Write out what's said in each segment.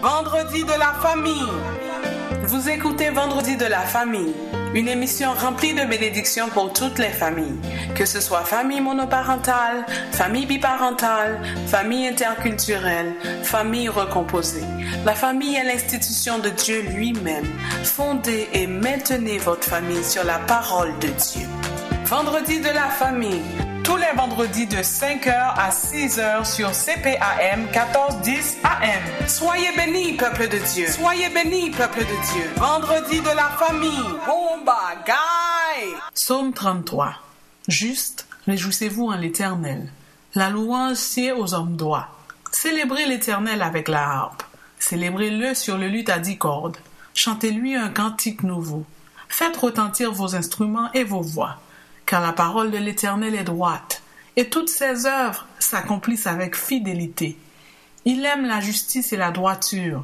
Vendredi de la famille. Vous écoutez Vendredi de la famille, une émission remplie de bénédictions pour toutes les familles, que ce soit famille monoparentale, famille biparentale, famille interculturelle, famille recomposée. La famille est l'institution de Dieu lui-même. Fondez et maintenez votre famille sur la parole de Dieu. Vendredi de la famille, tous les vendredis de 5h à 6h sur CPAM 1410 AM. Soyez bénis, peuple de Dieu. Soyez bénis, peuple de Dieu. Vendredi de la famille. Bon bagaille. Psaume 33. Juste, réjouissez-vous en l'Éternel. La louange sied aux hommes droits. Célébrez l'Éternel avec la harpe. Célébrez-le sur le luth à 10 cordes. Chantez-lui un cantique nouveau. Faites retentir vos instruments et vos voix. Car la parole de l'Éternel est droite, et toutes ses œuvres s'accomplissent avec fidélité. Il aime la justice et la droiture.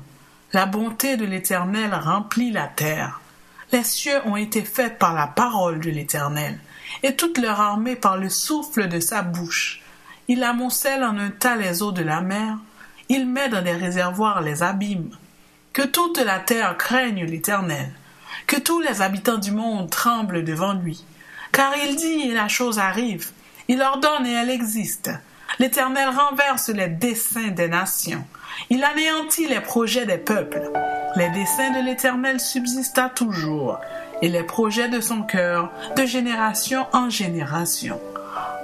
La bonté de l'Éternel remplit la terre. Les cieux ont été faits par la parole de l'Éternel, et toute leur armée par le souffle de sa bouche. Il amoncelle en un tas les eaux de la mer, il met dans des réservoirs les abîmes. Que toute la terre craigne l'Éternel, que tous les habitants du monde tremblent devant lui. Car il dit et la chose arrive, il ordonne et elle existe. L'Éternel renverse les desseins des nations, il anéantit les projets des peuples. Les desseins de l'Éternel subsistent à toujours, et les projets de son cœur de génération en génération.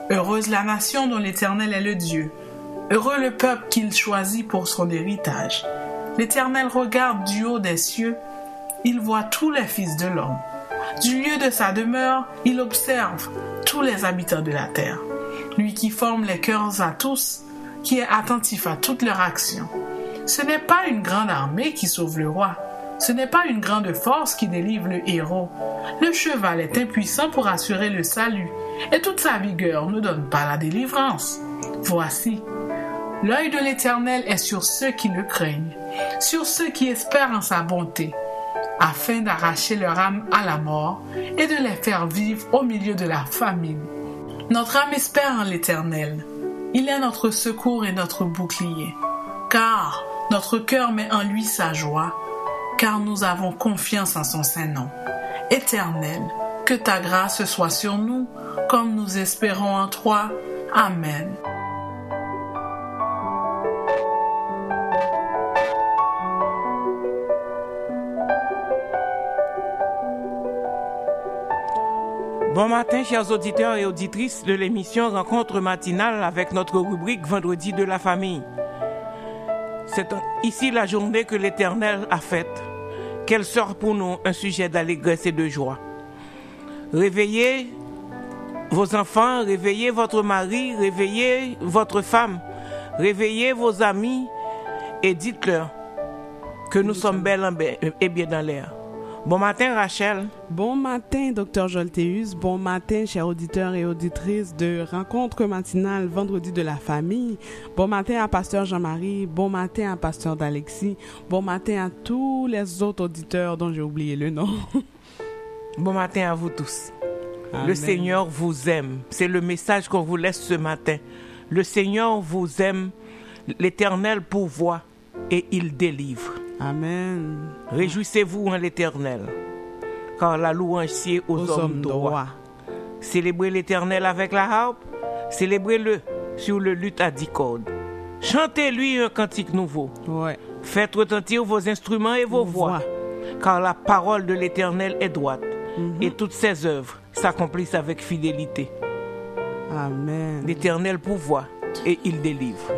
Heureuse la nation dont l'Éternel est le Dieu, heureux le peuple qu'il choisit pour son héritage. L'Éternel regarde du haut des cieux, il voit tous les fils de l'homme. Du lieu de sa demeure, il observe tous les habitants de la terre. Lui qui forme les cœurs à tous, qui est attentif à toutes leurs actions. Ce n'est pas une grande armée qui sauve le roi. Ce n'est pas une grande force qui délivre le héros. Le cheval est impuissant pour assurer le salut, et toute sa vigueur ne donne pas la délivrance. Voici, l'œil de l'Éternel est sur ceux qui le craignent, sur ceux qui espèrent en sa bonté, afin d'arracher leur âme à la mort et de les faire vivre au milieu de la famine. Notre âme espère en l'Éternel. Il est notre secours et notre bouclier. Car notre cœur met en lui sa joie, car nous avons confiance en son saint nom. Éternel, que ta grâce soit sur nous, comme nous espérons en toi. Amen. Bon matin, chers auditeurs et auditrices de l'émission Rencontre matinale avec notre rubrique Vendredi de la famille. C'est ici la journée que l'Éternel a faite. Qu'elle sort pour nous un sujet d'allégresse et de joie. Réveillez vos enfants, réveillez votre mari, réveillez votre femme, réveillez vos amis et dites-leur que nous sommes belles et bien dans l'air. Bon matin, Rachel. Bon matin, Dr. Jolteus. Bon matin, chers auditeurs et auditrices de Rencontre matinale Vendredi de la famille. Bon matin à Pasteur Jean-Marie. Bon matin à Pasteur d'Alexis. Bon matin à tous les autres auditeurs dont j'ai oublié le nom. Bon matin à vous tous. Amen. Le Seigneur vous aime. C'est le message qu'on vous laisse ce matin. Le Seigneur vous aime. L'Éternel pourvoit et il délivre. Amen. Réjouissez-vous en l'Éternel, car la louange sied aux hommes droits. Célébrez l'Éternel avec la harpe, célébrez-le sur le luth à 10 cordes. Chantez-lui un cantique nouveau. Ouais. Faites retentir vos instruments et vos voix, car la parole de l'Éternel est droite, et toutes ses œuvres s'accomplissent avec fidélité. Amen. L'Éternel pourvoit et il délivre.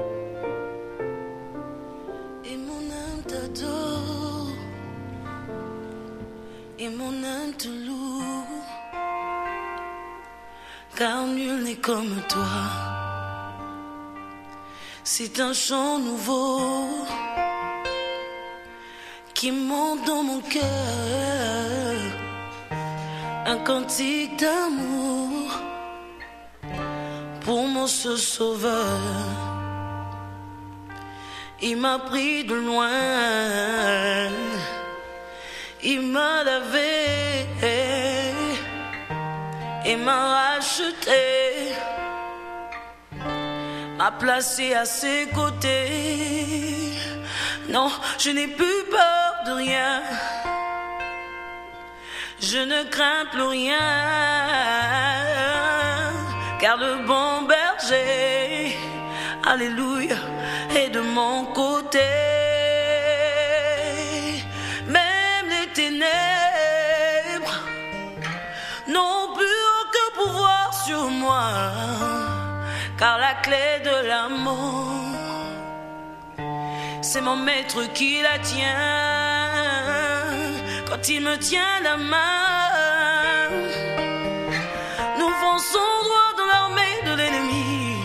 Et mon âme te loue, car nul n'est comme toi. C'est un chant nouveau qui monte dans mon cœur, un cantique d'amour pour mon seul sauveur. Il m'a pris de loin, il m'a lavé et m'a racheté, m'a placé à ses côtés. Non, je n'ai plus peur de rien. Je ne crains plus rien, car le bon berger, alléluia, est de mon côté. Même les ténèbres n'ont plus aucun pouvoir sur moi, car la clé de l'amour, c'est mon maître qui la tient. Quand il me tient la main, nous fonçons droit dans l'armée de l'ennemi.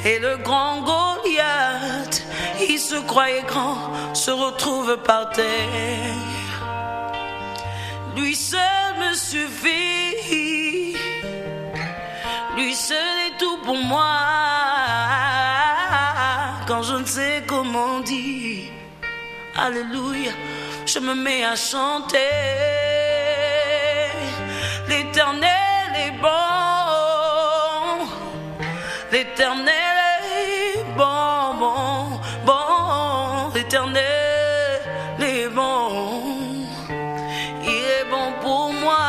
Et le grand Goliath, il se croyait grand, se retrouve par terre. Lui seul me suffit, lui seul est tout pour moi. Quand je ne sais comment dire, alléluia, je me mets à chanter. L'Éternel est bon, l'Éternel est bon, bon, bon. L'Éternel est bon, il est bon pour moi.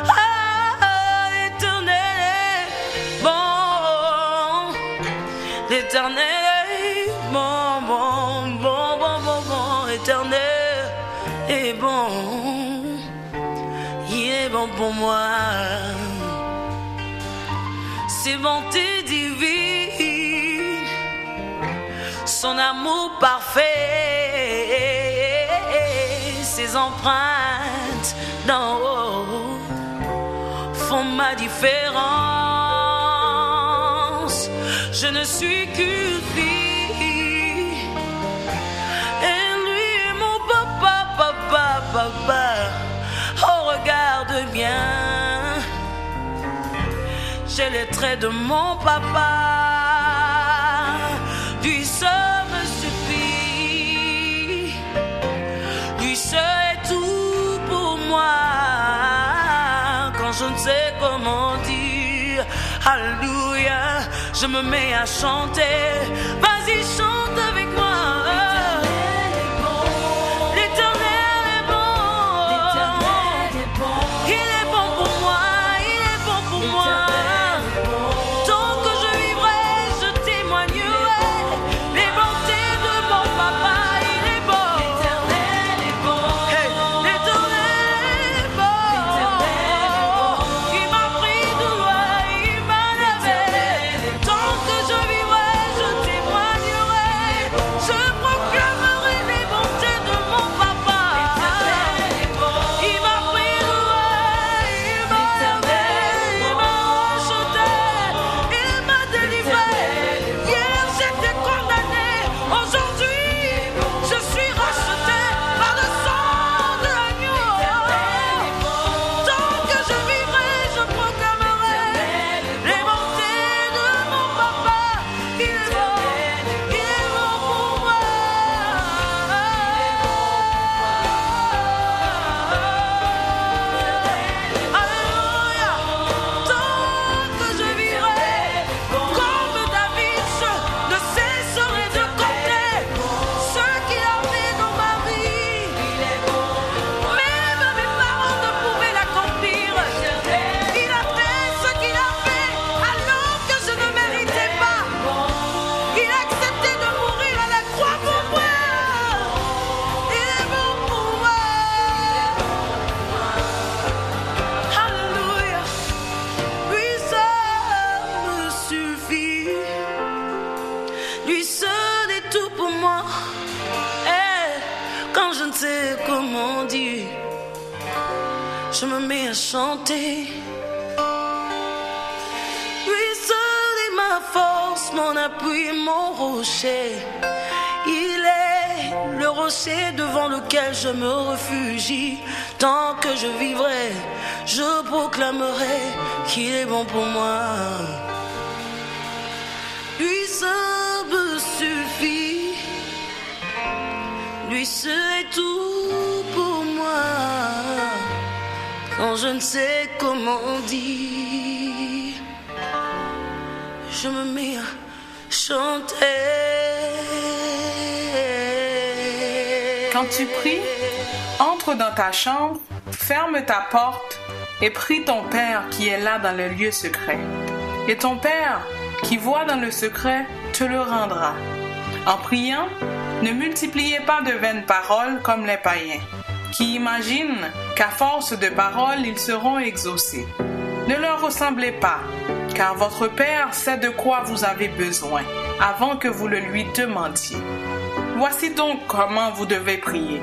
Ah, l'Éternel est bon, l'Éternel est bon, bon, bon, bon, bon, bon. L'Éternel est bon, il est bon pour moi. Ses bontés divines, son amour parfait, ses empreintes d'en haut font ma différence. Je ne suis qu'une fille, et lui est mon papa, papa, papa. Oh, regarde bien, j'ai les traits de mon papa. Lui seul me suffit, lui seul est tout pour moi. Quand je ne sais comment dire, alléluia, je me mets à chanter. Vas-y, chante avec moi. Je me mets à chanter. Lui seul est ma force, mon appui, mon rocher. Il est le rocher devant lequel je me réfugie. Tant que je vivrai, je proclamerai qu'il est bon pour moi. Lui seul me suffit, lui seul est tout pour moi. Quand je ne sais comment dire, je me mets à chanter. Quand tu pries, entre dans ta chambre, ferme ta porte et prie ton Père qui est là dans le lieu secret. Et ton Père, qui voit dans le secret, te le rendra. En priant, ne multipliez pas de vaines paroles comme les païens, qui imaginent qu'à force de paroles, ils seront exaucés. Ne leur ressemblez pas, car votre Père sait de quoi vous avez besoin, avant que vous le lui demandiez. Voici donc comment vous devez prier.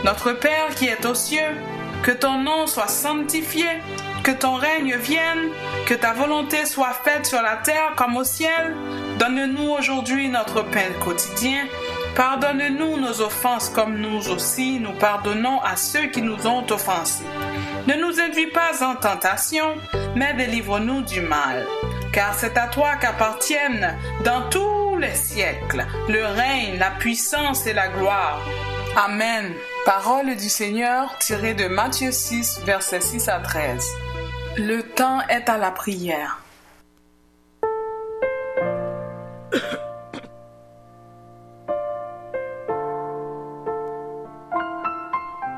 Notre Père qui est aux cieux, que ton nom soit sanctifié, que ton règne vienne, que ta volonté soit faite sur la terre comme au ciel. Donne-nous aujourd'hui notre pain quotidien. Pardonne-nous nos offenses comme nous aussi nous pardonnons à ceux qui nous ont offensés. Ne nous induis pas en tentation, mais délivre-nous du mal. Car c'est à toi qu'appartiennent dans tous les siècles le règne, la puissance et la gloire. Amen. Parole du Seigneur tirée de Matthieu 6, versets 6 à 13. Le temps est à la prière.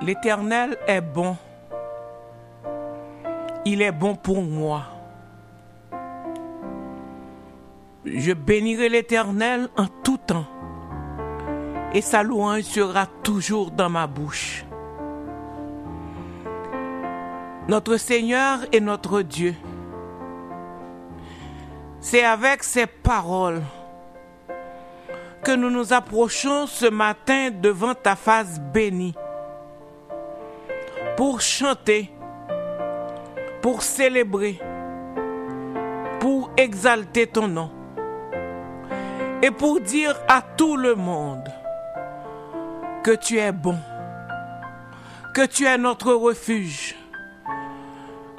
L'Éternel est bon. Il est bon pour moi. Je bénirai l'Éternel en tout temps, et sa louange sera toujours dans ma bouche. Notre Seigneur est notre Dieu. C'est avec ces paroles que nous nous approchons ce matin devant ta face bénie pour chanter, pour célébrer, pour exalter ton nom et pour dire à tout le monde que tu es bon, que tu es notre refuge,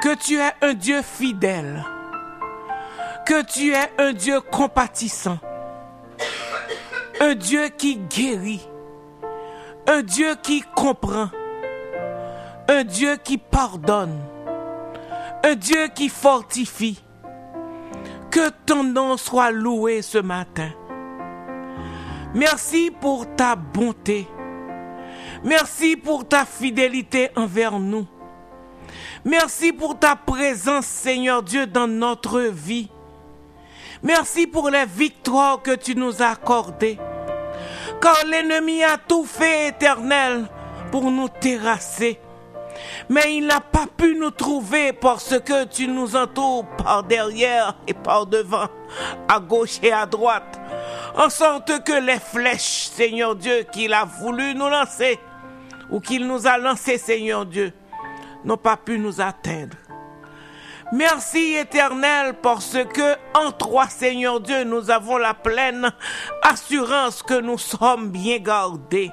que tu es un Dieu fidèle, que tu es un Dieu compatissant, un Dieu qui guérit, un Dieu qui comprend, un Dieu qui pardonne, un Dieu qui fortifie. Que ton nom soit loué ce matin. Merci pour ta bonté. Merci pour ta fidélité envers nous. Merci pour ta présence, Seigneur Dieu, dans notre vie. Merci pour les victoires que tu nous as accordées. Car l'ennemi a tout fait, Éternel, pour nous terrasser. Mais il n'a pas pu nous trouver parce que tu nous entoures par derrière et par devant, à gauche et à droite, en sorte que les flèches, Seigneur Dieu, qu'il a voulu nous lancer, ou qu'il nous a lancées, Seigneur Dieu, n'ont pas pu nous atteindre. Merci, Éternel, parce que en toi, Seigneur Dieu, nous avons la pleine assurance que nous sommes bien gardés.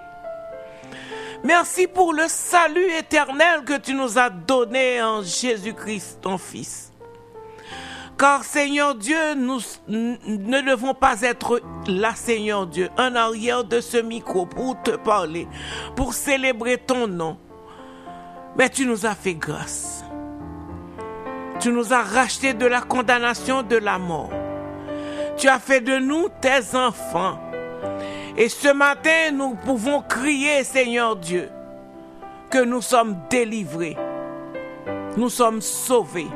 Merci pour le salut éternel que tu nous as donné en Jésus-Christ, ton Fils. Car, Seigneur Dieu, nous ne devons pas être là, Seigneur Dieu, en arrière de ce micro pour te parler, pour célébrer ton nom. Mais tu nous as fait grâce. Tu nous as rachetés de la condamnation de la mort. Tu as fait de nous tes enfants. Et ce matin, nous pouvons crier, Seigneur Dieu, que nous sommes délivrés. Nous sommes sauvés.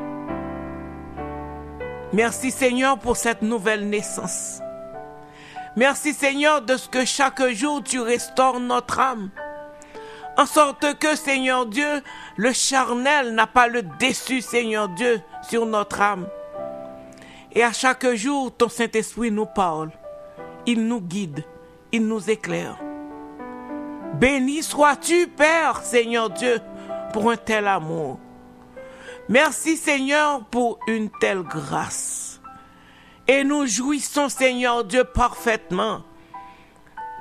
Merci, Seigneur, pour cette nouvelle naissance. Merci, Seigneur, de ce que chaque jour tu restaures notre âme. En sorte que, Seigneur Dieu, le charnel n'a pas le dessus, Seigneur Dieu, sur notre âme. Et à chaque jour, ton Saint-Esprit nous parle. Il nous guide. Il nous éclaire. Béni sois-tu, Père, Seigneur Dieu, pour un tel amour. Merci, Seigneur, pour une telle grâce. Et nous jouissons, Seigneur Dieu, parfaitement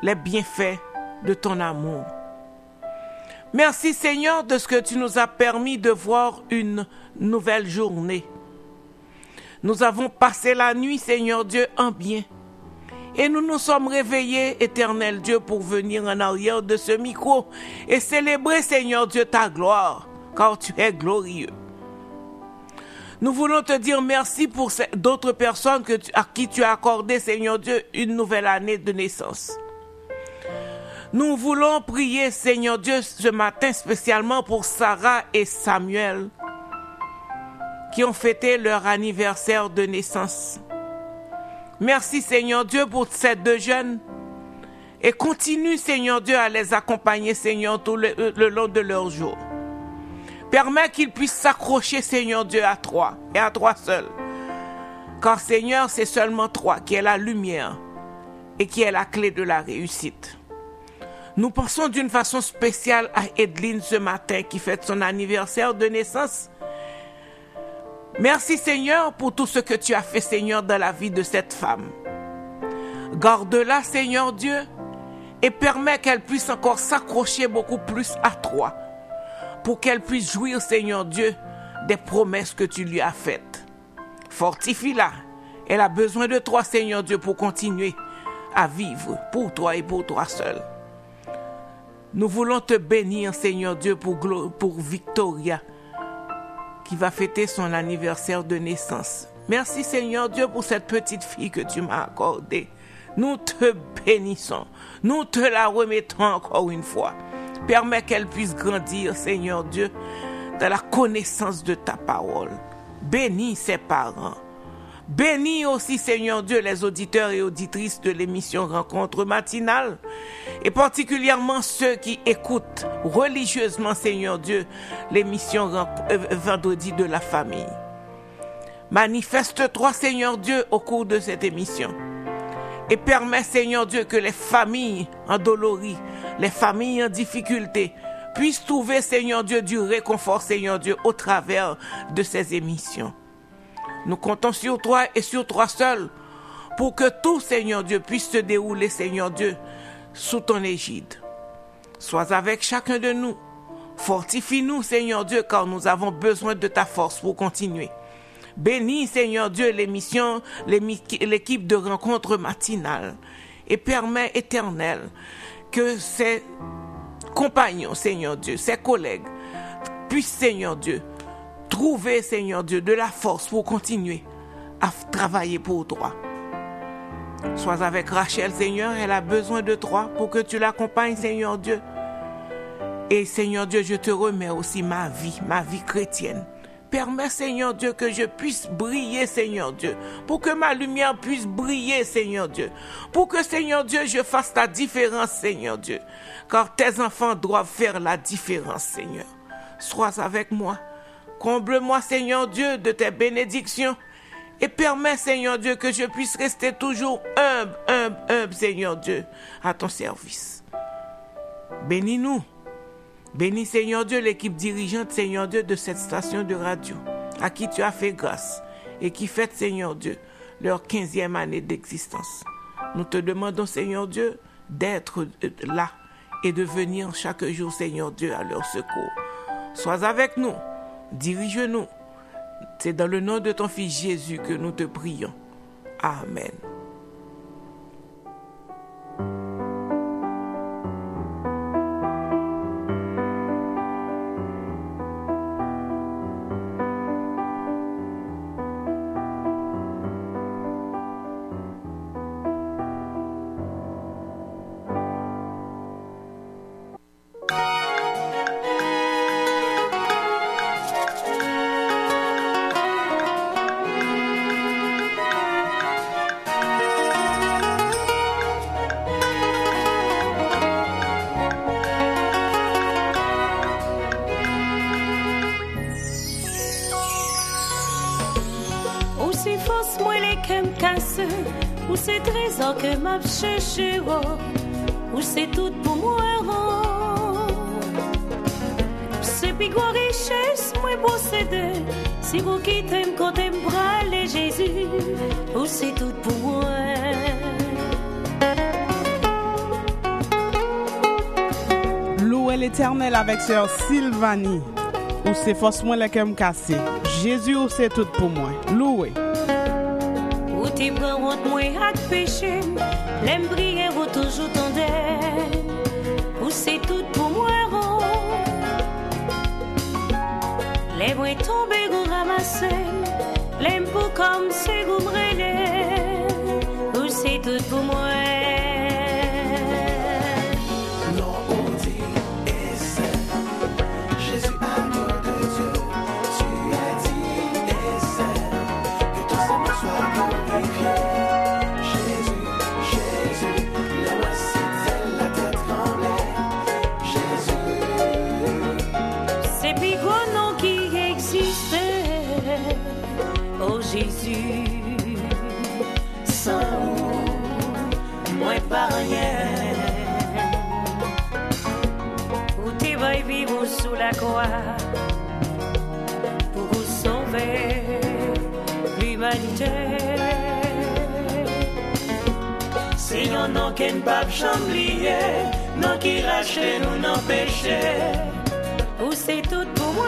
les bienfaits de ton amour. Merci, Seigneur, de ce que tu nous as permis de voir une nouvelle journée. Nous avons passé la nuit, Seigneur Dieu, en bien. Et nous nous sommes réveillés, Éternel Dieu, pour venir en arrière de ce micro et célébrer, Seigneur Dieu, ta gloire, car tu es glorieux. Nous voulons te dire merci pour d'autres personnes à qui tu as accordé, Seigneur Dieu, une nouvelle année de naissance. Nous voulons prier, Seigneur Dieu, ce matin spécialement pour Sarah et Samuel qui ont fêté leur anniversaire de naissance. Merci, Seigneur Dieu, pour ces deux jeunes et continue, Seigneur Dieu, à les accompagner, Seigneur, tout le long de leur jour. Permets qu'ils puissent s'accrocher, Seigneur Dieu, à toi et à toi seul. Car, Seigneur, c'est seulement toi qui es la lumière et qui est la clé de la réussite. Nous pensons d'une façon spéciale à Edline ce matin qui fête son anniversaire de naissance. Merci Seigneur pour tout ce que tu as fait Seigneur dans la vie de cette femme. Garde-la Seigneur Dieu et permets qu'elle puisse encore s'accrocher beaucoup plus à toi pour qu'elle puisse jouir Seigneur Dieu des promesses que tu lui as faites. Fortifie-la. Elle a besoin de toi Seigneur Dieu pour continuer à vivre pour toi et pour toi seul. Nous voulons te bénir, Seigneur Dieu, pour Victoria, qui va fêter son anniversaire de naissance. Merci, Seigneur Dieu, pour cette petite fille que tu m'as accordée. Nous te bénissons. Nous te la remettons encore une fois. Permets qu'elle puisse grandir, Seigneur Dieu, dans la connaissance de ta parole. Bénis ses parents. Bénis aussi, Seigneur Dieu, les auditeurs et auditrices de l'émission Rencontre matinale et particulièrement ceux qui écoutent religieusement, Seigneur Dieu, l'émission Vendredi de la famille. Manifeste-toi, Seigneur Dieu, au cours de cette émission et permets, Seigneur Dieu, que les familles endolories, les familles en difficulté puissent trouver, Seigneur Dieu, du réconfort, Seigneur Dieu, au travers de ces émissions. Nous comptons sur toi et sur toi seul pour que tout, Seigneur Dieu, puisse se dérouler, Seigneur Dieu, sous ton égide. Sois avec chacun de nous. Fortifie-nous, Seigneur Dieu, car nous avons besoin de ta force pour continuer. Bénis, Seigneur Dieu, l'équipe de rencontre matinale et permets, Éternel, que ses compagnons, Seigneur Dieu, ses collègues puissent, Seigneur Dieu, trouver, Seigneur Dieu, de la force pour continuer à travailler pour toi. Sois avec Rachel, Seigneur, elle a besoin de toi pour que tu l'accompagnes, Seigneur Dieu. Et Seigneur Dieu, je te remets aussi ma vie chrétienne. Permets, Seigneur Dieu, que je puisse briller, Seigneur Dieu, pour que ma lumière puisse briller, Seigneur Dieu, pour que, Seigneur Dieu, je fasse la différence, Seigneur Dieu, car tes enfants doivent faire la différence, Seigneur. Sois avec moi. Comble-moi, Seigneur Dieu, de tes bénédictions et permets, Seigneur Dieu, que je puisse rester toujours humble, Seigneur Dieu, à ton service. Bénis-nous. Bénis, Seigneur Dieu, l'équipe dirigeante, Seigneur Dieu, de cette station de radio, à qui tu as fait grâce et qui fête, Seigneur Dieu, leur 15e année d'existence. Nous te demandons, Seigneur Dieu, d'être là et de venir chaque jour, Seigneur Dieu, à leur secours. Sois avec nous. Dirige-nous. C'est dans le nom de ton Fils Jésus que nous te prions. Amen. Où c'est trésor que m'a cherché, où c'est tout pour moi. C'est puis quoi richesse, moi posséder. Si vous quittez me côté me brûler Jésus, où c'est tout pour moi. Louez l'Éternel avec sœur Sylvanie, où c'est force moi les me cassé. Jésus, où c'est tout pour moi. Louez. T'es prends honte moi à péché, l'aime briller ou toujours tendait, où c'est tout pour moi. Les moi tomber ou ramasser, l'aime pour comme c'est vous me relais, où c'est tout pour moi. Où t'es vivre sous la croix pour vous sauver l'humanité. Si yon nan ken pap chambliye, nan ki rache nou nan peche. Ou c'est tout pour moi.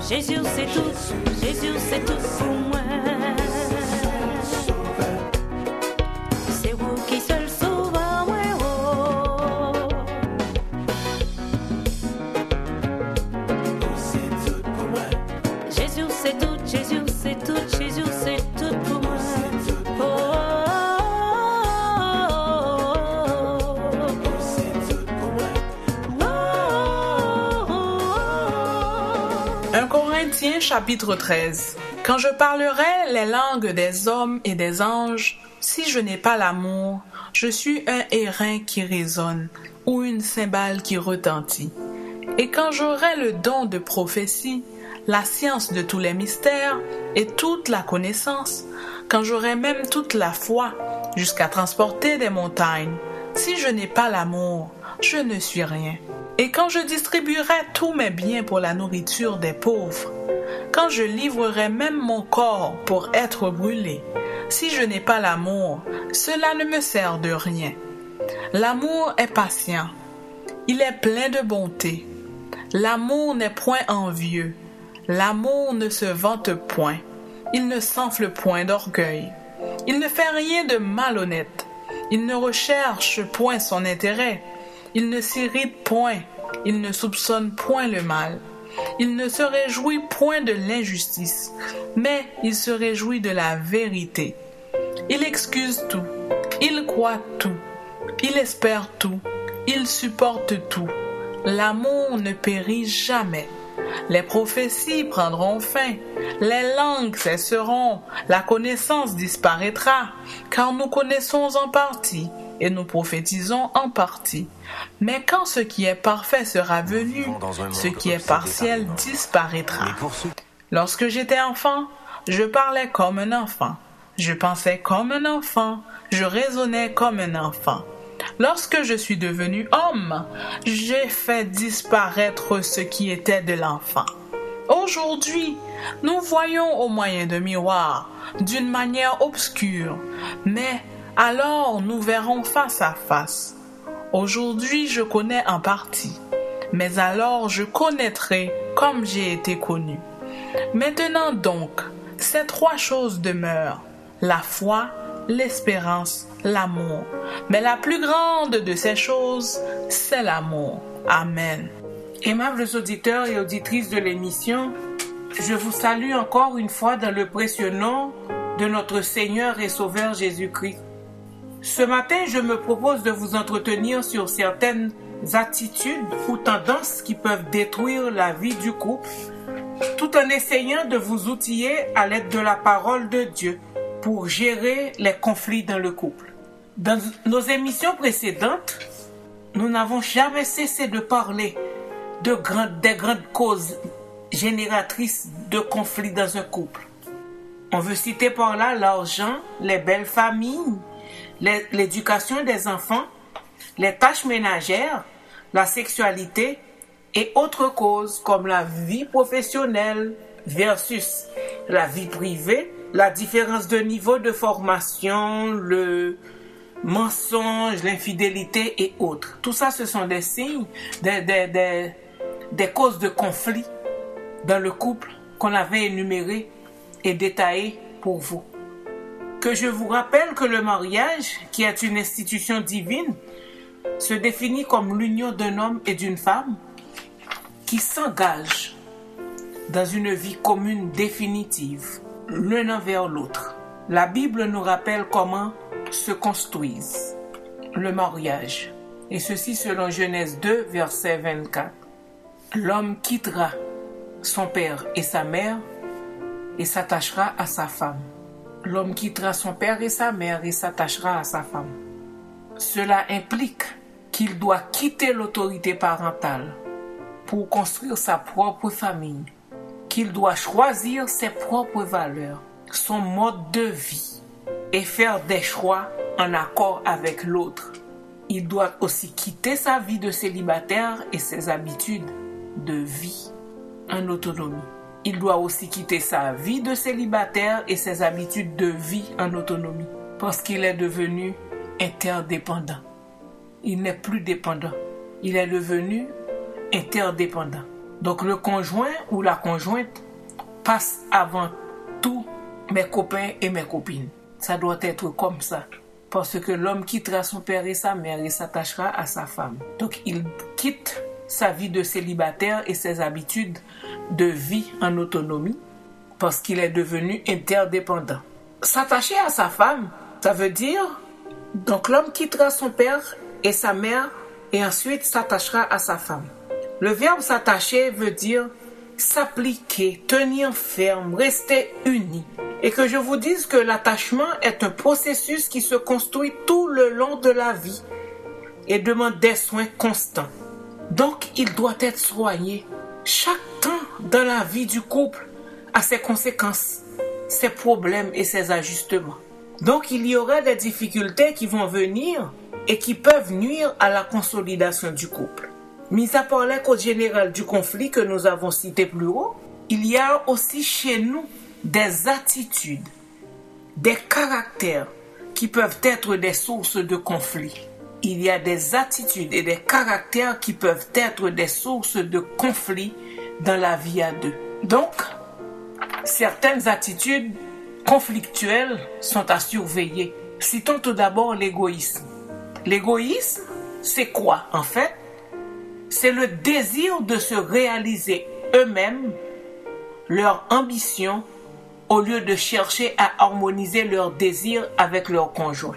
Jésus c'est tout, Jésus c'est tout pour moi. C'est vous qui seul sauve moi. C'est tout pour moi. Jésus c'est tout, Jésus c'est tout, Jésus c'est tout pour moi. Corinthiens chapitre 13. Quand je parlerai les langues des hommes et des anges, si je n'ai pas l'amour, je suis un airain qui résonne ou une cymbale qui retentit. Et quand j'aurai le don de prophétie, la science de tous les mystères et toute la connaissance, quand j'aurai même toute la foi jusqu'à transporter des montagnes, si je n'ai pas l'amour, je ne suis rien. Et quand je distribuerai tous mes biens pour la nourriture des pauvres, quand je livrerai même mon corps pour être brûlé, si je n'ai pas l'amour, cela ne me sert de rien. L'amour est patient, il est plein de bonté. L'amour n'est point envieux, l'amour ne se vante point, il ne s'enfle point d'orgueil, il ne fait rien de malhonnête, il ne recherche point son intérêt. Il ne s'irrite point, il ne soupçonne point le mal. Il ne se réjouit point de l'injustice, mais il se réjouit de la vérité. Il excuse tout, il croit tout, il espère tout, il supporte tout. L'amour ne périt jamais. Les prophéties prendront fin, les langues cesseront, la connaissance disparaîtra, car nous connaissons en partie et nous prophétisons en partie. Mais quand ce qui est parfait sera venu, ce qui est partiel disparaîtra. Lorsque j'étais enfant, je parlais comme un enfant, je pensais comme un enfant, je raisonnais comme un enfant. Lorsque je suis devenu homme, j'ai fait disparaître ce qui était de l'enfant. Aujourd'hui, nous voyons au moyen de miroirs, d'une manière obscure, mais alors nous verrons face à face. Aujourd'hui, je connais en partie, mais alors je connaîtrai comme j'ai été connu. Maintenant donc, ces trois choses demeurent, la foi, l'espérance, l'amour. Mais la plus grande de ces choses, c'est l'amour. Amen. Aimables auditeurs et auditrices de l'émission, je vous salue encore une fois dans le précieux nom de notre Seigneur et Sauveur Jésus-Christ. Ce matin, je me propose de vous entretenir sur certaines attitudes ou tendances qui peuvent détruire la vie du couple, tout en essayant de vous outiller à l'aide de la parole de Dieu pour gérer les conflits dans le couple. Dans nos émissions précédentes, nous n'avons jamais cessé de parler des grandes causes génératrices de conflits dans un couple. On veut citer par là l'argent, les belles familles, l'éducation des enfants, les tâches ménagères, la sexualité et autres causes comme la vie professionnelle versus la vie privée, la différence de niveau de formation, le mensonge, l'infidélité et autres. Tout ça, ce sont des signes, des causes de conflit dans le couple qu'on avait énumérées et détaillées pour vous. Que je vous rappelle que le mariage, qui est une institution divine, se définit comme l'union d'un homme et d'une femme qui s'engagent dans une vie commune définitive, l'un envers l'autre. La Bible nous rappelle comment se construise le mariage. Et ceci selon Genèse 2, verset 24. L'homme quittera son père et sa mère et s'attachera à sa femme. L'homme quittera son père et sa mère et s'attachera à sa femme. Cela implique qu'il doit quitter l'autorité parentale pour construire sa propre famille, qu'il doit choisir ses propres valeurs, son mode de vie et faire des choix en accord avec l'autre. Il doit aussi quitter sa vie de célibataire et ses habitudes de vie en autonomie. Il doit aussi quitter sa vie de célibataire et ses habitudes de vie en autonomie parce qu'il est devenu interdépendant. Il n'est plus dépendant. Il est devenu interdépendant. Donc le conjoint ou la conjointe passe avant tout mes copains et mes copines. Ça doit être comme ça. Parce que l'homme quittera son père et sa mère et s'attachera à sa femme. Donc il quitte sa vie de célibataire et ses habitudes de vie en autonomie parce qu'il est devenu interdépendant. S'attacher à sa femme, ça veut dire, donc l'homme quittera son père et sa mère et ensuite s'attachera à sa femme. Le verbe s'attacher veut dire s'appliquer, tenir ferme, rester uni. Et que je vous dise que l'attachement est un processus qui se construit tout le long de la vie et demande des soins constants. Donc, il doit être soigné. Chaque temps dans la vie du couple a ses conséquences, ses problèmes et ses ajustements. Donc, il y aura des difficultés qui vont venir et qui peuvent nuire à la consolidation du couple. Mis à part les causes générales du conflit que nous avons citées plus haut, il y a aussi chez nous des attitudes, des caractères qui peuvent être des sources de conflit. Il y a des attitudes et des caractères qui peuvent être des sources de conflit dans la vie à deux. Donc, certaines attitudes conflictuelles sont à surveiller. Citons tout d'abord l'égoïsme. L'égoïsme, c'est quoi en fait? C'est le désir de se réaliser eux-mêmes, leur ambition, au lieu de chercher à harmoniser leurs désirs avec leur conjoint.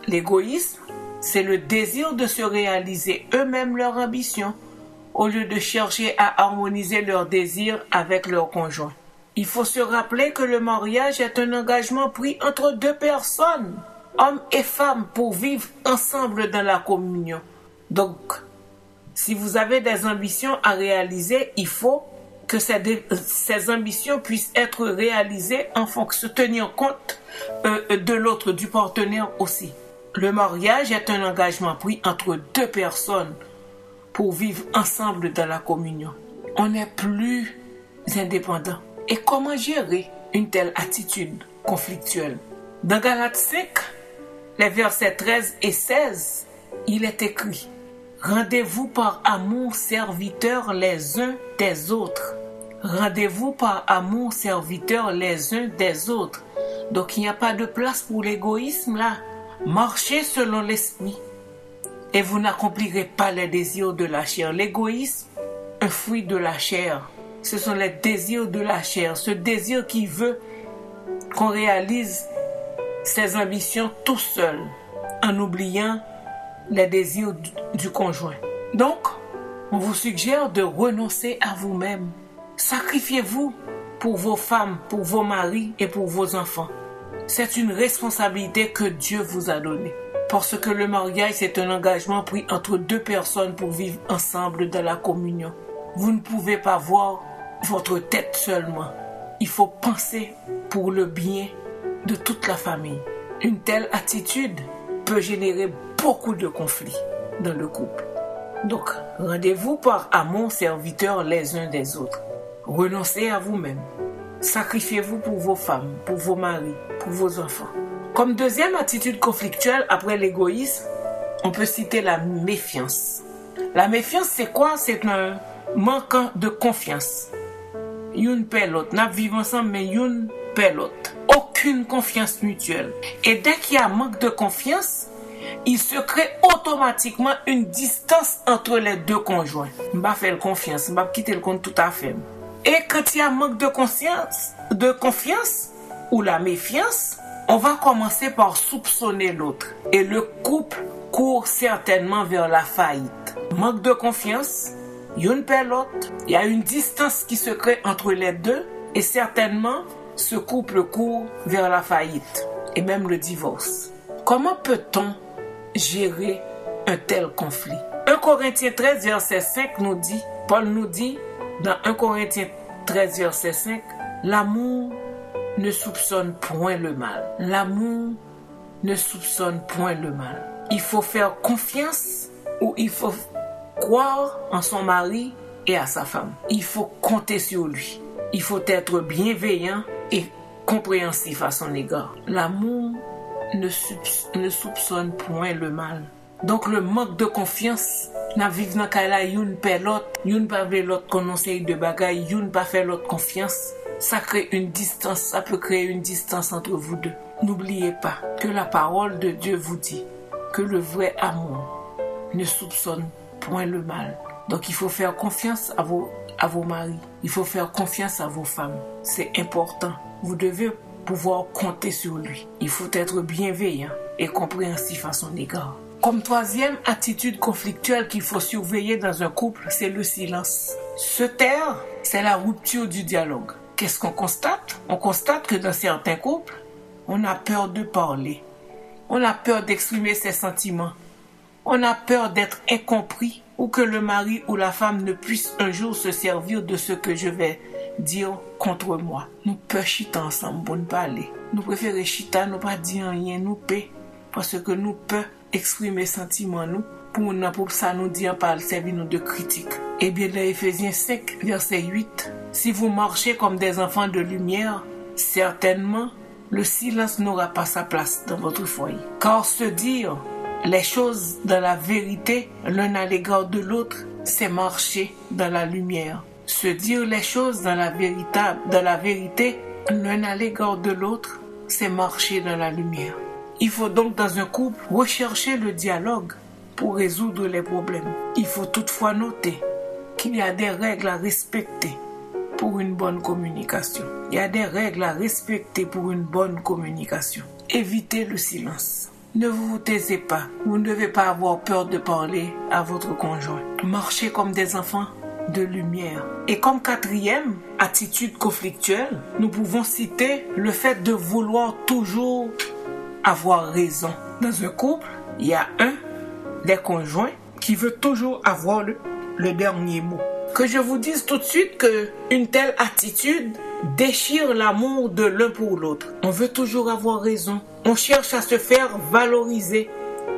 L'égoïsme, c'est le désir de se réaliser eux-mêmes leur ambition, au lieu de chercher à harmoniser leurs désirs avec leur conjoint. Il faut se rappeler que le mariage est un engagement pris entre deux personnes, hommes et femmes, pour vivre ensemble dans la communion. Donc, si vous avez des ambitions à réaliser, il faut que ces ambitions puissent être réalisées en fonction, tenir compte de l'autre, du partenaire aussi. Le mariage est un engagement pris entre deux personnes pour vivre ensemble dans la communion. On n'est plus indépendant. Et comment gérer une telle attitude conflictuelle? Dans Galates 5, les versets 13 et 16, il est écrit: rendez-vous par amour serviteurs les uns des autres. Rendez-vous par amour serviteurs les uns des autres. Donc il n'y a pas de place pour l'égoïsme là. Marchez selon l'esprit et vous n'accomplirez pas les désirs de la chair. L'égoïsme, un fruit de la chair. Ce sont les désirs de la chair. Ce désir qui veut qu'on réalise ses ambitions tout seul, en oubliant les désirs du conjoint. Donc, on vous suggère de renoncer à vous-même. Sacrifiez-vous pour vos femmes, pour vos maris et pour vos enfants. C'est une responsabilité que Dieu vous a donnée. Parce que le mariage, c'est un engagement pris entre deux personnes pour vivre ensemble dans la communion. Vous ne pouvez pas voir votre tête seulement. Il faut penser pour le bien de toute la famille. Une telle attitude peut générer beaucoup de conflits dans le couple. Donc, rendez-vous par amour serviteurs les uns des autres. Renoncez à vous-même. Sacrifiez-vous pour vos femmes, pour vos maris, pour vos enfants. Comme deuxième attitude conflictuelle après l'égoïsme, on peut citer la méfiance. La méfiance, c'est quoi? C'est un manque de confiance. Youn paie l'autre. Nous vivons ensemble, mais youn paie l'autre. Aucune confiance mutuelle. Et dès qu'il y a manque de confiance, il se crée automatiquement une distance entre les deux conjoints. M'ba faire confiance, m'ba quitter le compte tout à fait. Et quand il y a manque de confiance ou la méfiance, on va commencer par soupçonner l'autre. Et le couple court certainement vers la faillite. Manque de confiance, une paie l'autre, il y a une distance qui se crée entre les deux et certainement ce couple court vers la faillite et même le divorce. Comment peut-on gérer un tel conflit? 1 Corinthiens 13 verset 5 nous dit, Paul nous dit dans 1 Corinthiens 13 verset 5, l'amour ne soupçonne point le mal. L'amour ne soupçonne point le mal. Il faut faire confiance ou il faut croire en son mari et à sa femme. Il faut compter sur lui. Il faut être bienveillant et compréhensif à son égard. L'amour ne soupçonne point le mal. Donc le manque de confiance, na vive nan kala youn pe l'autre, youn pa vle l'autre kononsey de bagay, youn pa fait l'autre confiance, ça crée une distance, ça peut créer une distance entre vous deux. N'oubliez pas que la parole de Dieu vous dit que le vrai amour ne soupçonne point le mal. Donc il faut faire confiance à vos maris, il faut faire confiance à vos femmes. C'est important. Vous devez pouvoir compter sur lui. Il faut être bienveillant et compréhensif à son égard. Comme troisième attitude conflictuelle qu'il faut surveiller dans un couple, c'est le silence. Se taire, c'est la rupture du dialogue. Qu'est-ce qu'on constate? On constate que dans certains couples, on a peur de parler. On a peur d'exprimer ses sentiments. On a peur d'être incompris ou que le mari ou la femme ne puisse un jour se servir de ce que je vais dire contre moi. Nous peut chiter ensemble pour nous parler. Nous préférons chiter, nous pas dire rien, nous peut parce que nous peut exprimer sentiments nous pour ça nous dire pas servir nous de critique. Et bien dans Éphésiens 5 verset 8, si vous marchez comme des enfants de lumière, certainement le silence n'aura pas sa place dans votre foyer. Car se dire les choses dans la vérité l'un à l'égard de l'autre, c'est marcher dans la lumière. Se dire les choses dans la vérité l'un à l'égard de l'autre, c'est marcher dans la lumière. Il faut donc dans un couple rechercher le dialogue pour résoudre les problèmes. Il faut toutefois noter qu'il y a des règles à respecter pour une bonne communication. Il y a des règles à respecter pour une bonne communication. Évitez le silence. Ne vous taisez pas. Vous ne devez pas avoir peur de parler à votre conjoint. Marchez comme des enfants de lumière. Et comme quatrième attitude conflictuelle, nous pouvons citer le fait de vouloir toujours avoir raison. Dans un couple, il y a un des conjoints qui veut toujours avoir le dernier mot. Que je vous dise tout de suite que une telle attitude déchire l'amour de l'un pour l'autre. On veut toujours avoir raison. On cherche à se faire valoriser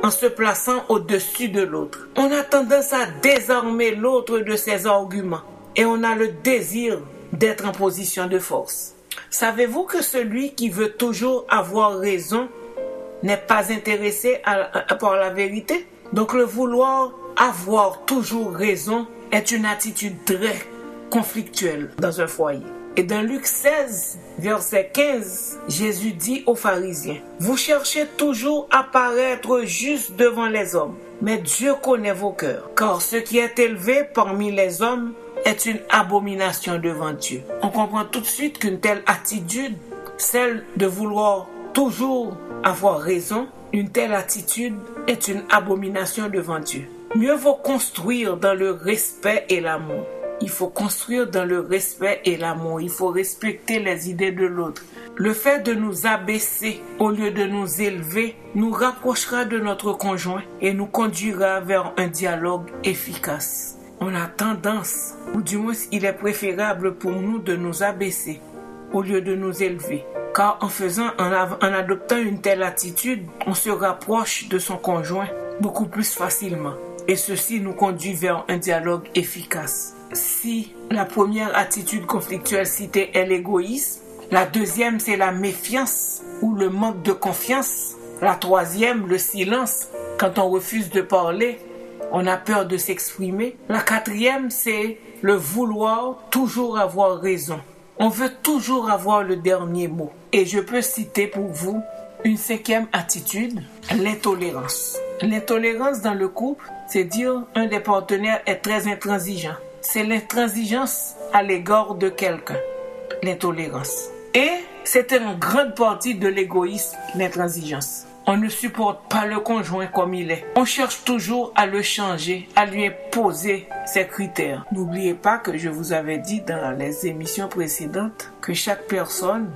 en se plaçant au-dessus de l'autre. On a tendance à désarmer l'autre de ses arguments et on a le désir d'être en position de force. Savez-vous que celui qui veut toujours avoir raison n'est pas intéressé par la vérité? Donc le vouloir avoir toujours raison est une attitude très conflictuelle dans un foyer. Et dans Luc 16, verset 15, Jésus dit aux pharisiens, « Vous cherchez toujours à paraître juste devant les hommes, mais Dieu connaît vos cœurs, car ce qui est élevé parmi les hommes est une abomination devant Dieu. » On comprend tout de suite qu'une telle attitude, celle de vouloir toujours avoir raison, Une telle attitude est une abomination devant Dieu. Mieux vaut construire dans le respect et l'amour. Il faut construire dans le respect et l'amour. Il faut respecter les idées de l'autre. Le fait de nous abaisser au lieu de nous élever nous rapprochera de notre conjoint et nous conduira vers un dialogue efficace. On a tendance, ou du moins il est préférable pour nous de nous abaisser au lieu de nous élever. Car en adoptant une telle attitude, on se rapproche de son conjoint beaucoup plus facilement. Et ceci nous conduit vers un dialogue efficace. Si la première attitude conflictuelle citée est l'égoïsme, la deuxième c'est la méfiance ou le manque de confiance, la troisième le silence quand on refuse de parler, on a peur de s'exprimer, la quatrième c'est le vouloir toujours avoir raison. On veut toujours avoir le dernier mot. Et je peux citer pour vous une cinquième attitude, l'intolérance. L'intolérance dans le couple, c'est dire un des partenaires est très intransigeant. C'est l'intransigeance à l'égard de quelqu'un, l'intolérance. Et c'est en grande partie de l'égoïsme, l'intransigeance. On ne supporte pas le conjoint comme il est. On cherche toujours à le changer, à lui imposer ses critères. N'oubliez pas que je vous avais dit dans les émissions précédentes que chaque personne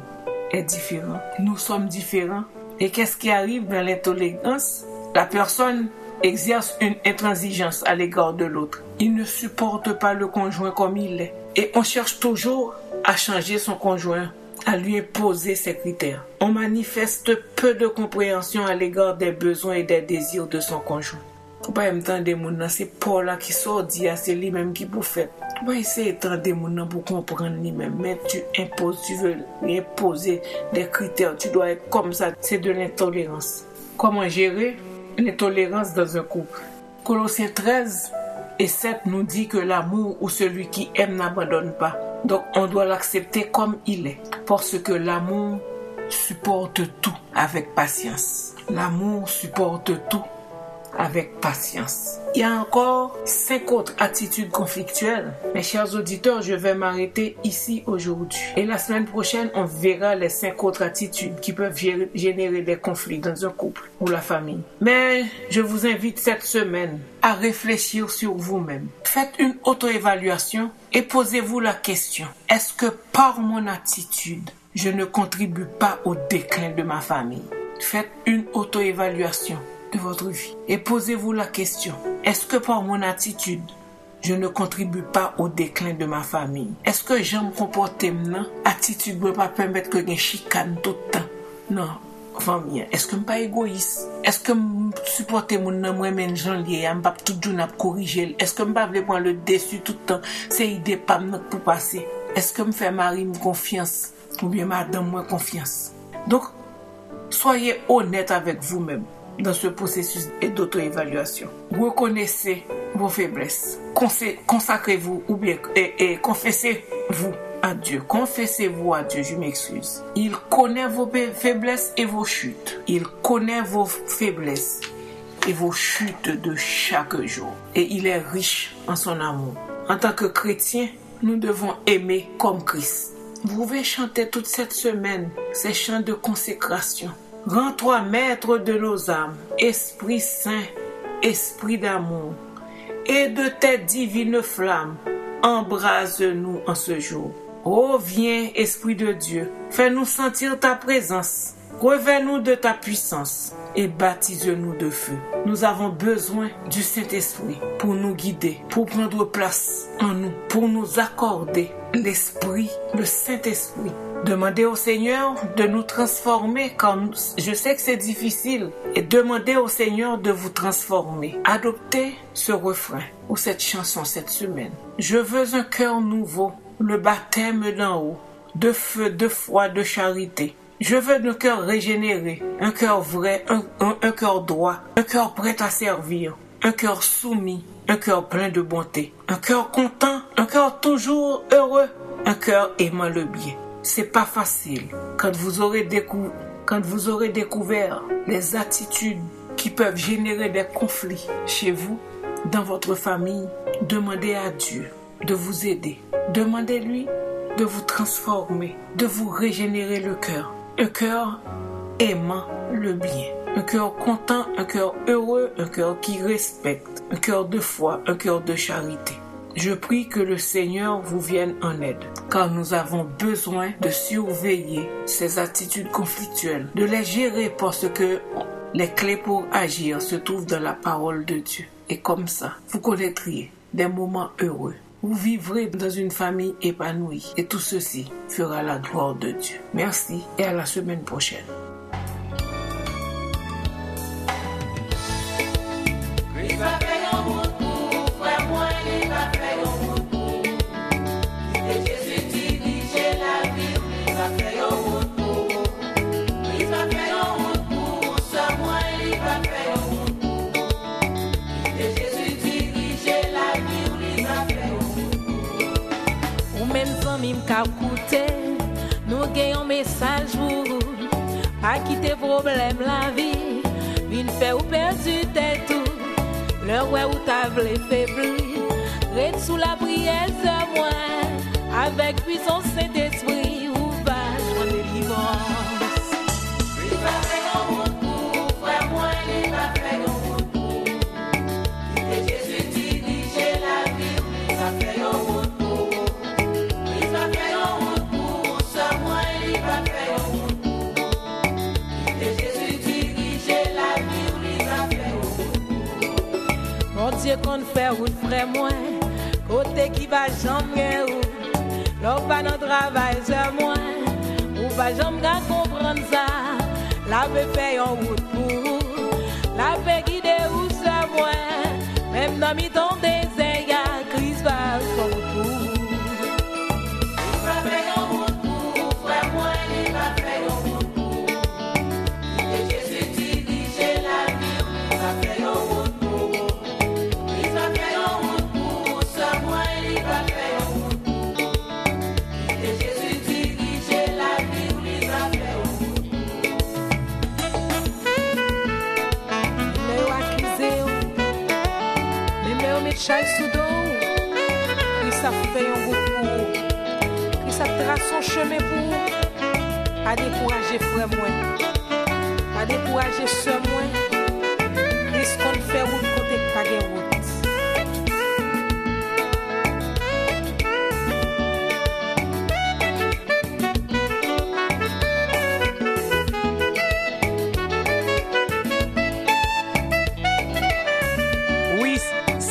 est différente. Nous sommes différents. Et qu'est-ce qui arrive dans l'intolérance? La personne exerce une intransigeance à l'égard de l'autre. Il ne supporte pas le conjoint comme il est. Et on cherche toujours à changer son conjoint, à lui imposer ses critères. On manifeste peu de compréhension à l'égard des besoins et des désirs de son conjoint. Pas entendre des gens, c'est Paul là qui sort dire, c'est lui-même qui vous fait. Pas essayer d'entendre des gens pour comprendre lui-même, mais tu imposes, tu veux lui imposer des critères, tu dois être comme ça, c'est de l'intolérance. Comment gérer l'intolérance dans un couple? Colossiens 13 et 7 nous dit que l'amour ou celui qui aime n'abandonne pas. Donc on doit l'accepter comme il est, parce que l'amour supporte tout avec patience. L'amour supporte tout avec patience. Il y a encore 5 autres attitudes conflictuelles. Mes chers auditeurs, je vais m'arrêter ici aujourd'hui. Et la semaine prochaine, on verra les 5 autres attitudes qui peuvent générer des conflits dans un couple ou la famille. Mais je vous invite cette semaine à réfléchir sur vous-même. Faites une auto-évaluation et posez-vous la question. Est-ce que par mon attitude, je ne contribue pas au déclin de ma famille? Faites une auto-évaluation de votre vie et posez-vous la question, est-ce que par mon attitude je ne contribue pas au déclin de ma famille? Est-ce que j'aime comporter maintenant? Attitude ne peut pas permettre que je chicane tout le temps. Non, famille, est-ce que je ne suis pas égoïste? Est-ce que je supporte mon nom moi-même j'en lié, je ne pas tout jour corriger? Est-ce que je ne pas prendre le dessus tout le temps? C'est idée pas pour passer. Est-ce que je fais mari confiance ou bien madame moi confiance? Donc soyez honnête avec vous-même dans ce processus d'auto-évaluation. Reconnaissez vos faiblesses. Consacrez-vous ou bien et confessez-vous à Dieu. Confessez-vous à Dieu, je m'excuse. Il connaît vos faiblesses et vos chutes. Il connaît vos faiblesses et vos chutes de chaque jour. Et il est riche en son amour. En tant que chrétien, nous devons aimer comme Christ. Vous pouvez chanter toute cette semaine ces chants de consécration. Rends-toi maître de nos âmes, Esprit Saint, Esprit d'amour, et de tes divines flammes, embrase-nous en ce jour. Oh, viens, Esprit de Dieu, fais-nous sentir ta présence, revêt-nous de ta puissance et baptise-nous de feu. Nous avons besoin du Saint-Esprit pour nous guider, pour prendre place en nous, pour nous accorder l'Esprit, le Saint-Esprit. Demandez au Seigneur de nous transformer quand je sais que c'est difficile et demandez au Seigneur de vous transformer. Adoptez ce refrain ou cette chanson cette semaine. Je veux un cœur nouveau, le baptême d'en haut, de feu, de foi, de charité. Je veux un cœur régénéré, un cœur vrai, un cœur droit, un cœur prêt à servir, un cœur soumis, un cœur plein de bonté, un cœur content, un cœur toujours heureux, un cœur aimant le bien. C'est pas facile. Quand vous aurez découvert les attitudes qui peuvent générer des conflits chez vous, dans votre famille, demandez à Dieu de vous aider. Demandez-lui de vous transformer, de vous régénérer le cœur. Un cœur aimant le bien. Un cœur content, un cœur heureux, un cœur qui respecte, un cœur de foi, un cœur de charité. Je prie que le Seigneur vous vienne en aide, car nous avons besoin de surveiller ces attitudes conflictuelles, de les gérer parce que les clés pour agir se trouvent dans la parole de Dieu. Et comme ça, vous connaîtriez des moments heureux. Vous vivrez dans une famille épanouie et tout ceci fera la gloire de Dieu. Merci et à la semaine prochaine. Nous gagnons message pour vous, pas quitter problème la vie, vine faire ou perdu tête tout, l'heure où t'as voulu faiblir, reste sous la prière de moi, avec puissance Saint-Esprit, ou va joindre délivrance. Il va faire un retour, frère moi, il va faire un retour, et Jésus dirige la vie, il va faire un retour. Dieu qu'on fait route frère moi côté qui va jamais où l'on va notre travail c'est moi ou va jamais comprendre ça la paix fait en route pour la paix guider où c'est moi même dans mi temps désert Christ va son retour il va faire en route pour frère moi il va faire en route pour et Jésus dirige la vie il va faire en route. Chai sous dos, Christ a fait un route pour vous. Christ a tracé son chemin pour vous. Pas décourager frère moi, pas décourager soeur moi. Christ qu'on fait route côté pas de route.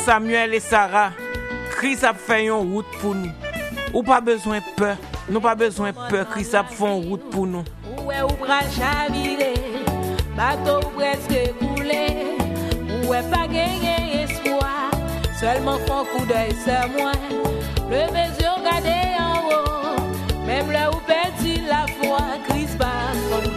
Samuel et Sarah, Christ a fait une route pour nous. Ou pas besoin de peur. Nous pas besoin de peur. Christ a fait une route pour nous. Où est ou bras chaviré, bateau presque coulé. Où est pas gagné espoir, seulement font coup d'œil sur moi. Le mesure gardé en haut, même là où perdu la foi, Christ va pour nous.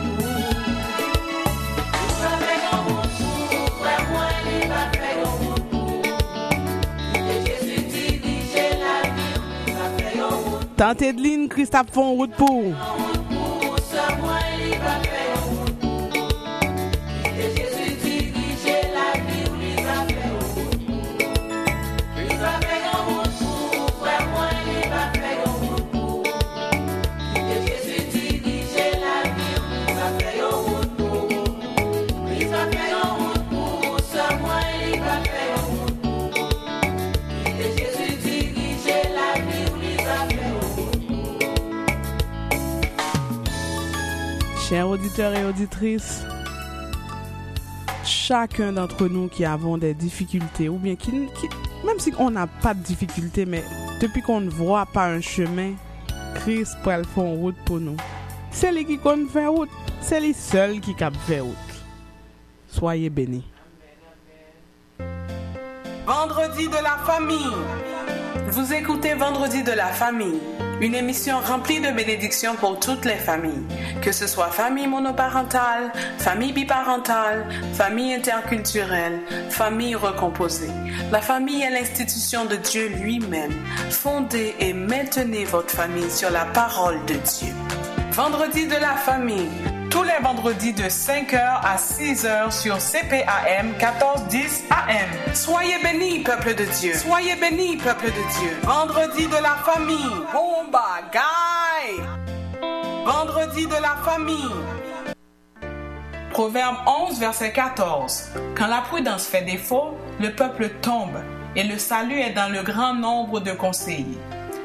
Tante Edeline, Christ a fait une route pour. Chers auditeurs et auditrices, chacun d'entre nous qui avons des difficultés, ou bien qui même si on n'a pas de difficultés, mais depuis qu'on ne voit pas un chemin, Christ peut faire une route pour nous. C'est lui qui compte faire route, c'est lui seul qui cap faire route. Soyez bénis. Vendredi de la famille. Vous écoutez Vendredi de la famille, une émission remplie de bénédictions pour toutes les familles, que ce soit famille monoparentale, famille biparentale, famille interculturelle, famille recomposée. La famille est l'institution de Dieu lui-même. Fondez et maintenez votre famille sur la parole de Dieu. Vendredi de la famille, tous les vendredis de 5h à 6h sur CPAM 1410 AM. Soyez bénis, peuple de Dieu. Soyez bénis, peuple de Dieu. Vendredi de la famille. Bomba, guy. Vendredi de la famille. Proverbe 11, verset 14. Quand la prudence fait défaut, le peuple tombe et le salut est dans le grand nombre de conseillers.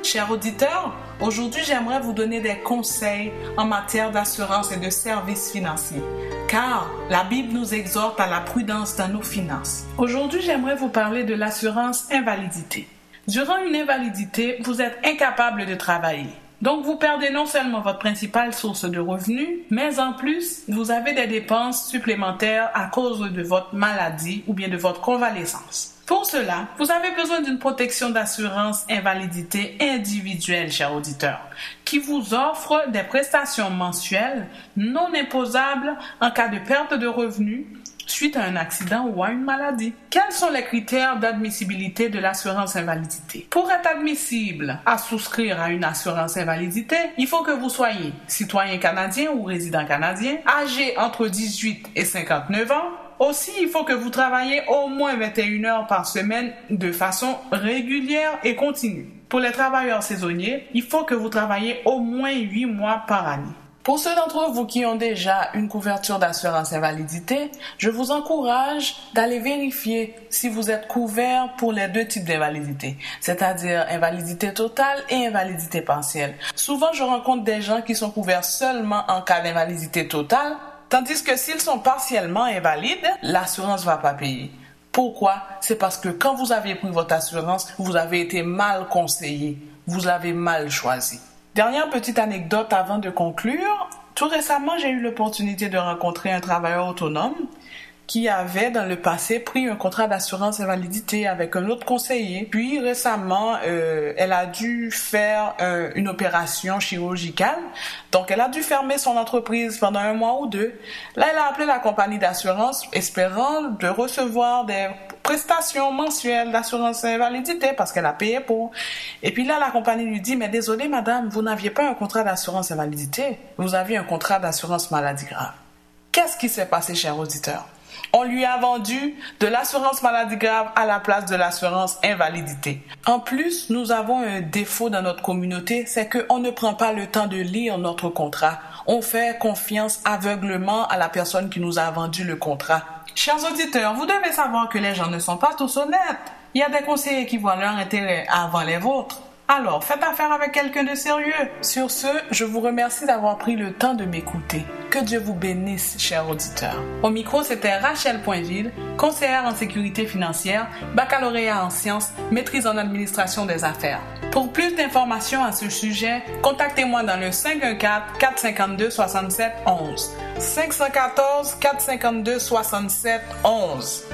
Chers auditeurs, aujourd'hui j'aimerais vous donner des conseils en matière d'assurance et de services financiers, car la Bible nous exhorte à la prudence dans nos finances. Aujourd'hui j'aimerais vous parler de l'assurance invalidité. Durant une invalidité, vous êtes incapable de travailler. Donc vous perdez non seulement votre principale source de revenus, mais en plus, vous avez des dépenses supplémentaires à cause de votre maladie ou bien de votre convalescence. Pour cela, vous avez besoin d'une protection d'assurance invalidité individuelle, chers auditeurs, qui vous offre des prestations mensuelles non imposables en cas de perte de revenus suite à un accident ou à une maladie. Quels sont les critères d'admissibilité de l'assurance invalidité? Pour être admissible à souscrire à une assurance invalidité, il faut que vous soyez citoyen canadien ou résident canadien, âgé entre 18 et 59 ans. Aussi, il faut que vous travaillez au moins 21 heures par semaine de façon régulière et continue. Pour les travailleurs saisonniers, il faut que vous travaillez au moins 8 mois par année. Pour ceux d'entre vous qui ont déjà une couverture d'assurance invalidité, je vous encourage d'aller vérifier si vous êtes couvert pour les deux types d'invalidité, c'est-à-dire invalidité totale et invalidité partielle. Souvent, je rencontre des gens qui sont couverts seulement en cas d'invalidité totale, tandis que s'ils sont partiellement invalides, l'assurance ne va pas payer. Pourquoi? C'est parce que quand vous avez pris votre assurance, vous avez été mal conseillé, vous avez mal choisi. Dernière petite anecdote avant de conclure. Tout récemment, j'ai eu l'opportunité de rencontrer un travailleur autonome qui avait dans le passé pris un contrat d'assurance invalidité avec un autre conseiller. Puis récemment, elle a dû faire une opération chirurgicale. Donc, elle a dû fermer son entreprise pendant 1 mois ou 2. Là, elle a appelé la compagnie d'assurance espérant de recevoir des prestations mensuelles d'assurance invalidité parce qu'elle a payé pour. Et puis là, la compagnie lui dit, mais désolé madame, vous n'aviez pas un contrat d'assurance invalidité, vous aviez un contrat d'assurance maladie grave. Qu'est-ce qui s'est passé, chers auditeurs? On lui a vendu de l'assurance maladie grave à la place de l'assurance invalidité. En plus, nous avons un défaut dans notre communauté, c'est qu'on ne prend pas le temps de lire notre contrat. On fait confiance aveuglement à la personne qui nous a vendu le contrat. Chers auditeurs, vous devez savoir que les gens ne sont pas tous honnêtes. Il y a des conseillers qui voient leur intérêt avant les vôtres. Alors, faites affaire avec quelqu'un de sérieux. Sur ce, je vous remercie d'avoir pris le temps de m'écouter. Que Dieu vous bénisse, chers auditeurs. Au micro, c'était Rachel Poinville, conseillère en sécurité financière, baccalauréat en sciences, maîtrise en administration des affaires. Pour plus d'informations à ce sujet, contactez-moi dans le 514-452-6711. 514-452-6711.